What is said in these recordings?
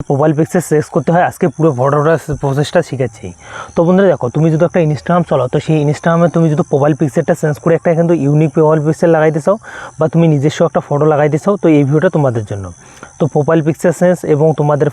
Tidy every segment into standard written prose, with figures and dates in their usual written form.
Profile picture set করতে হয় আজকে পুরো ফটোটা প্রসেসটা শিখেছি। তো বন্ধুরা দেখো, তুমি যদি একটা ইনস্টাগ্রাম চালাও, তো সেই ইনস্টাগ্রামে তুমি যদি প্রোফাইল পিকচারটা চেঞ্জ করে একটা কিন্তু ইউনিক প্রোফাইল পিকচার লাগাইতে চাও বা তুমি নিজস্ব একটা ফটো লাগাইতে চাও, তো এই ভিডিওটা তোমাদের জন্য। তো প্রোফাইল পিকচার চেঞ্জ এবং তোমাদের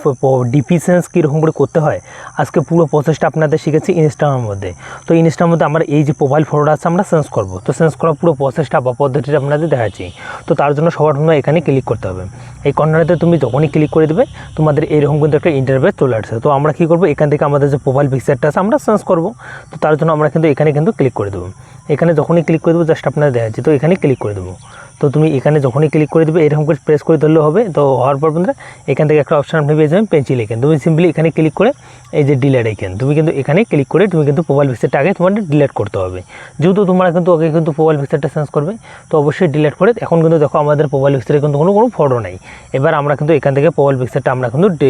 ডিপি চেঞ্জ কীরকম করে করতে হয় আজকে পুরো প্রসেসটা আপনাদের শিখেছি ইনস্টাগ্রামের মধ্যে। তো ইনস্টাগ্রামের মধ্যে আমরা এই যে প্রোফাইল ফটোটা আছে আমরা চেঞ্জ করবো, তো চেঞ্জ করার পুরো প্রসেসটা বা পদ্ধতিটা আপনাদের দেখাচ্ছি। তো তার জন্য সবার জন্য এখানে ক্লিক করতে হবে। এই কর্নারেতে তুমি যখনই ক্লিক করে দেবে তোমাদের এরকম কিন্তু একটা ইন্টারফেস চলে আসছে। তো আমরা কী করবো, এখান থেকে আমাদের যে প্রোফাইল পিকচারটা আছে আমরা চেঞ্জ করবো। তো তার জন্য আমরা কিন্তু এখানে কিন্তু ক্লিক করে দেবো। এখানে যখনই ক্লিক করে দেবো জাস্ট আপনাদের দেখাচ্ছি, তো এখানে ক্লিক করে দেবো। তো তুমি এখানে যখনই ক্লিক করে দেবে এরকম করে প্রেস করে ধরলেও হবে। তো হওয়ার পর বন্ধুরা এখান থেকে একটা অপশন আপনি পেয়ে যাবেন পেন্সিল আইকন। তুমি সিম্পলি এখানে ক্লিক করে এই যে ডিলেট আইকন, তুমি কিন্তু এখানে ক্লিক করে তুমি কিন্তু প্রোফাইল পিকচারটা আগে তোমাদের ডিলেট করতে হবে। যেহেতু তোমরা কিন্তু আগে কিন্তু প্রোফাইল পিকচারটা চেঞ্জ করবে, তো অবশ্যই ডিলেট করে। এখন কিন্তু দেখো আমাদের প্রোফাইল পিকচারে কিন্তু কোনো ফটো নেই। এবার আমরা কিন্তু এখান থেকে প্রোফাইল পিকচারটা আমরা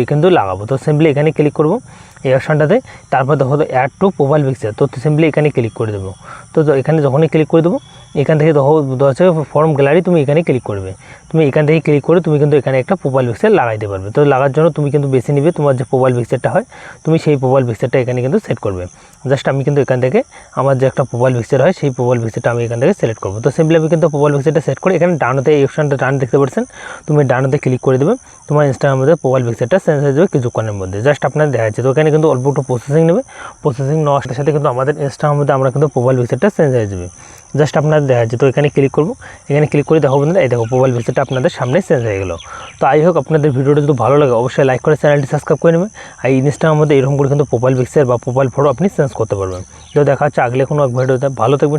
কিন্তু লাগাবো। তো সিম্পলি এখানে ক্লিক করবো এই অপশানটাতে। তারপর দেখো তো অ্যাড টু প্রোফাইল পিকচার, তো সিম্পলি এখানে ক্লিক করে দেবো। তো এখানে যখনই ক্লিক করে দেবো এখান থেকে দেখো হচ্ছে ফর্ম গ্যালারি, তুমি এখানে ক্লিক করবে। তুমি এখান থেকে ক্লিক করে তুমি কিন্তু এখানে একটা প্রোফাইল পিকচার লাগাইতে পারবে। তো লাগার জন্য তুমি কিন্তু বেছে নিবে তোমার যে প্রোফাইল পিকচারটা হয়, তুমি সেই প্রোফাইল পিকচারটা এখানে কিন্তু সেট করবে। জাস্ট আমি কিন্তু এখান থেকে আমার যে একটা প্রোফাইল পিকচার হয় সেই প্রোফাইল পিকচারটা আমি এখান থেকে সিলেক্ট করবো। তো সিম্পলি আমি কিন্তু প্রোফাইল পিকচারটা সেট করে এখানে ডানতে এই অপশানটা ডান দেখতে পাচ্ছেন, তুমি ডানতে ক্লিক করে দেবে। তোমার ইনস্টাগ্রামের মধ্যে প্রোফাইল পিকচারটা চেঞ্জ হয়ে যাবে কিছুক্ষণের মধ্যে। জাস্ট আপনার দেখা যাচ্ছে। তো এখানে কিন্তু অল্প একটু প্রসেসিং নেবে। প্রসেসিং নেওয়ার সাথে সাথে কিন্তু আমাদের ইনস্টাগ্রামের মধ্যে আমরা কিন্তু প্রোফাইল পিকচারটা চেঞ্জ হয়ে যাবে। জাস্ট আপনাদের দেখা যাচ্ছে। তো এখানে ক্লিক করবো, এখানে ক্লিক করে দেখো বন্ধুরা এই দেখো প্রোফাইল পিকচারটা আপনাদের সামনে চেঞ্জ হয়ে গেলো। তো আই হোক আপনাদের ভিডিওটা যদি ভালো লাগে অবশ্যই লাইক করে চ্যানেলটি সাবস্ক্রাইব করে নেবেন। আর ইনস্টাগ্রামের মধ্যে এরকম করে কিন্তু প্রোফাইল পিকচার বা প্রোফাইল ফটো আপনি চেঞ্জ করতে পারবেন। তো দেখা হচ্ছে আগলে কোনো এক ভিডিওতে। ভালো থাকবেন।